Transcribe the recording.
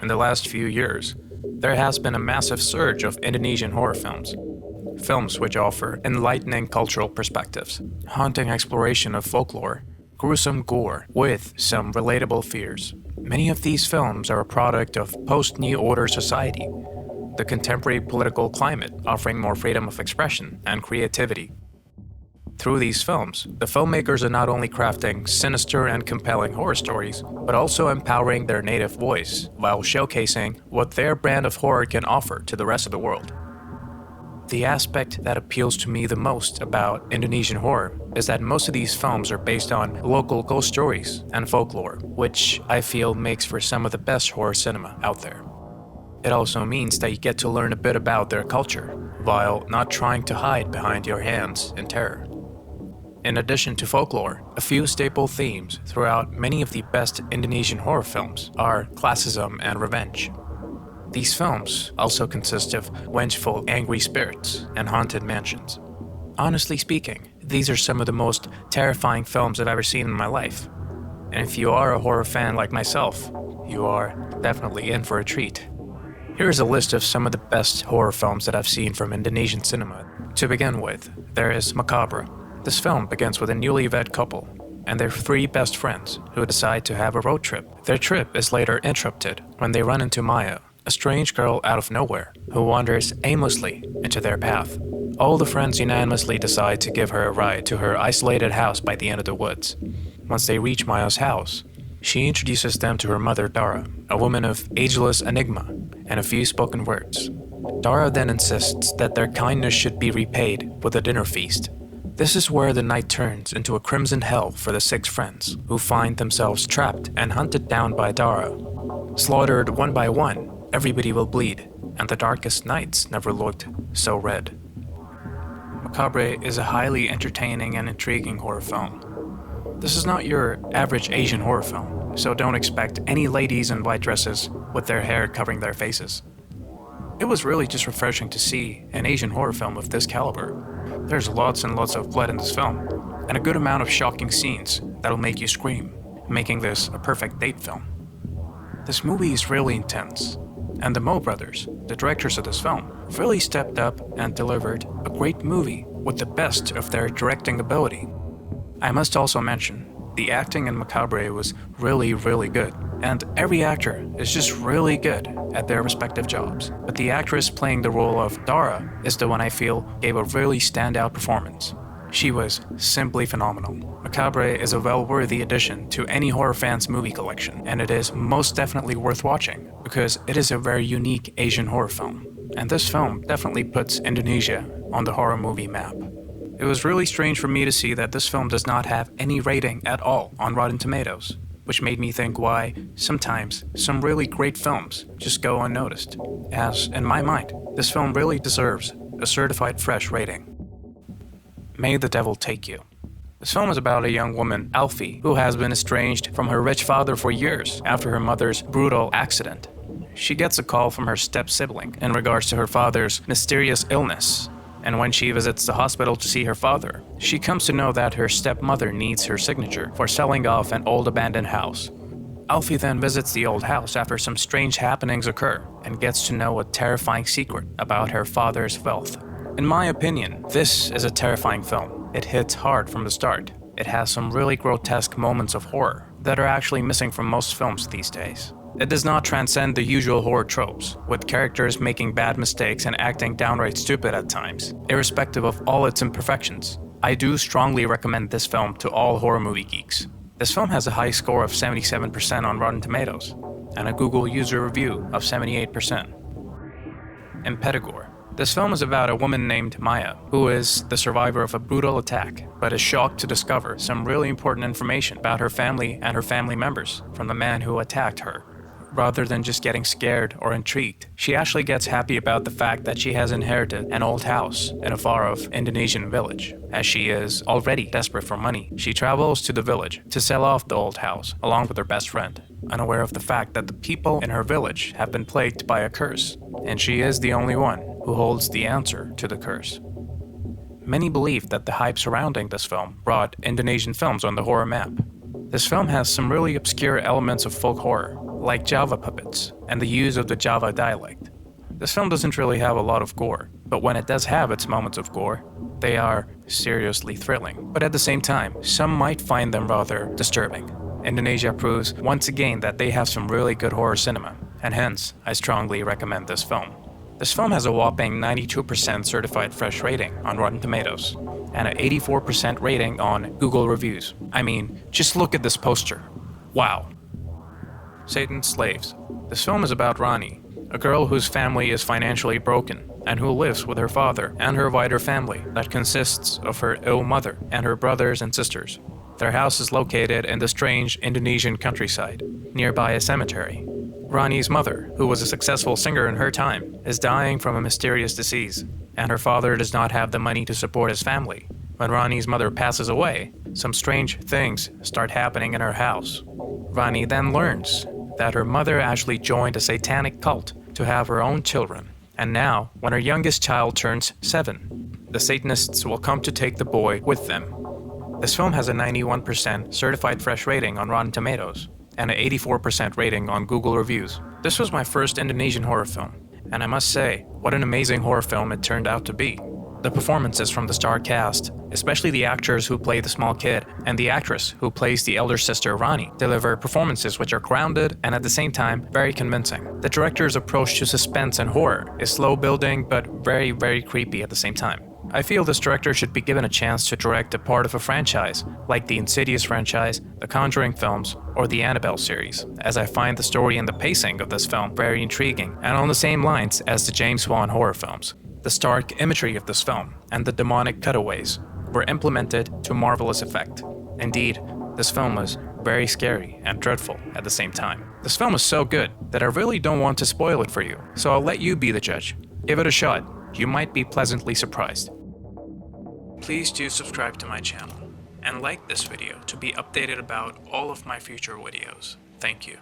In the last few years, there has been a massive surge of Indonesian horror films. Films which offer enlightening cultural perspectives, haunting exploration of folklore, gruesome gore with some relatable fears. Many of these films are a product of post-New Order society, the contemporary political climate offering more freedom of expression and creativity. Through these films, the filmmakers are not only crafting sinister and compelling horror stories, but also empowering their native voice while showcasing what their brand of horror can offer to the rest of the world. The aspect that appeals to me the most about Indonesian horror is that most of these films are based on local ghost stories and folklore, which I feel makes for some of the best horror cinema out there. It also means that you get to learn a bit about their culture, while not trying to hide behind your hands in terror. In addition to folklore, a few staple themes throughout many of the best Indonesian horror films are classism and revenge. These films also consist of vengeful, angry spirits and haunted mansions. Honestly speaking, these are some of the most terrifying films I've ever seen in my life. And if you are a horror fan like myself, you are definitely in for a treat. Here's a list of some of the best horror films that I've seen from Indonesian cinema. To begin with, there is Macabre. This film begins with a newlywed couple and their three best friends who decide to have a road trip. Their trip is later interrupted when they run into Maya, a strange girl out of nowhere who wanders aimlessly into their path. All the friends unanimously decide to give her a ride to her isolated house by the end of the woods. Once they reach Maya's house, she introduces them to her mother Dara, a woman of ageless enigma and a few spoken words. Dara then insists that their kindness should be repaid with a dinner feast. This is where the night turns into a crimson hell for the six friends, who find themselves trapped and hunted down by Dara. Slaughtered one by one, everybody will bleed, and the darkest nights never looked so red. Macabre is a highly entertaining and intriguing horror film. This is not your average Asian horror film, so don't expect any ladies in white dresses with their hair covering their faces. It was really just refreshing to see an Asian horror film of this caliber. There's lots and lots of blood in this film, and a good amount of shocking scenes that'll make you scream, making this a perfect date film. This movie is really intense, and the Mo brothers, the directors of this film, really stepped up and delivered a great movie with the best of their directing ability. I must also mention, the acting in Macabre was really good, and every actor is just really good at their respective jobs. But the actress playing the role of Dara is the one I feel gave a really standout performance. She was simply phenomenal. Macabre is a well-worthy addition to any horror fan's movie collection, and it is most definitely worth watching because it is a very unique Asian horror film. And this film definitely puts Indonesia on the horror movie map. It was really strange for me to see that this film does not have any rating at all on Rotten Tomatoes, which made me think why sometimes some really great films just go unnoticed, as, in my mind, this film really deserves a certified fresh rating. May the Devil Take You. This film is about a young woman, Alfie, who has been estranged from her rich father for years after her mother's brutal accident. She gets a call from her step-sibling in regards to her father's mysterious illness, and when she visits the hospital to see her father, she comes to know that her stepmother needs her signature for selling off an old abandoned house. Alfie then visits the old house after some strange happenings occur and gets to know a terrifying secret about her father's wealth. In my opinion, this is a terrifying film. It hits hard from the start. It has some really grotesque moments of horror that are actually missing from most films these days. It does not transcend the usual horror tropes, with characters making bad mistakes and acting downright stupid at times. Irrespective of all its imperfections, I do strongly recommend this film to all horror movie geeks. This film has a high score of 77% on Rotten Tomatoes, and a Google user review of 78%. Impetigore. This film is about a woman named Maya, who is the survivor of a brutal attack, but is shocked to discover some really important information about her family and her family members from the man who attacked her. Rather than just getting scared or intrigued, she actually gets happy about the fact that she has inherited an old house in a far-off Indonesian village. As she is already desperate for money, she travels to the village to sell off the old house along with her best friend, unaware of the fact that the people in her village have been plagued by a curse, and she is the only one who holds the answer to the curse. Many believe that the hype surrounding this film brought Indonesian films on the horror map. This film has some really obscure elements of folk horror, like Java puppets and the use of the Java dialect. This film doesn't really have a lot of gore, but when it does have its moments of gore, they are seriously thrilling. But at the same time, some might find them rather disturbing. Indonesia proves once again that they have some really good horror cinema, and hence, I strongly recommend this film. This film has a whopping 92% certified fresh rating on Rotten Tomatoes, and an 84% rating on Google Reviews. I mean, just look at this poster. Wow. Satan's Slaves. This film is about Rani, a girl whose family is financially broken, and who lives with her father and her wider family that consists of her ill mother and her brothers and sisters. Their house is located in the strange Indonesian countryside, nearby a cemetery. Rani's mother, who was a successful singer in her time, is dying from a mysterious disease, and her father does not have the money to support his family. When Rani's mother passes away, some strange things start happening in her house. Rani then learns that her mother actually joined a satanic cult to have her own children, and now, when her youngest child turns 7, the Satanists will come to take the boy with them. This film has a 91% certified fresh rating on Rotten Tomatoes, and an 84% rating on Google Reviews. This was my first Indonesian horror film, and I must say, what an amazing horror film it turned out to be. The performances from the star cast, especially the actors who play the small kid and the actress who plays the elder sister Rani, deliver performances which are grounded and at the same time very convincing. The director's approach to suspense and horror is slow building but very, very creepy at the same time. I feel this director should be given a chance to direct a part of a franchise, like the Insidious franchise, the Conjuring films, or the Annabelle series, as I find the story and the pacing of this film very intriguing and on the same lines as the James Wan horror films. The stark imagery of this film and the demonic cutaways were implemented to marvelous effect. Indeed, this film was very scary and dreadful at the same time. This film is so good that I really don't want to spoil it for you, so I'll let you be the judge. Give it a shot. You might be pleasantly surprised. Please do subscribe to my channel and like this video to be updated about all of my future videos. Thank you.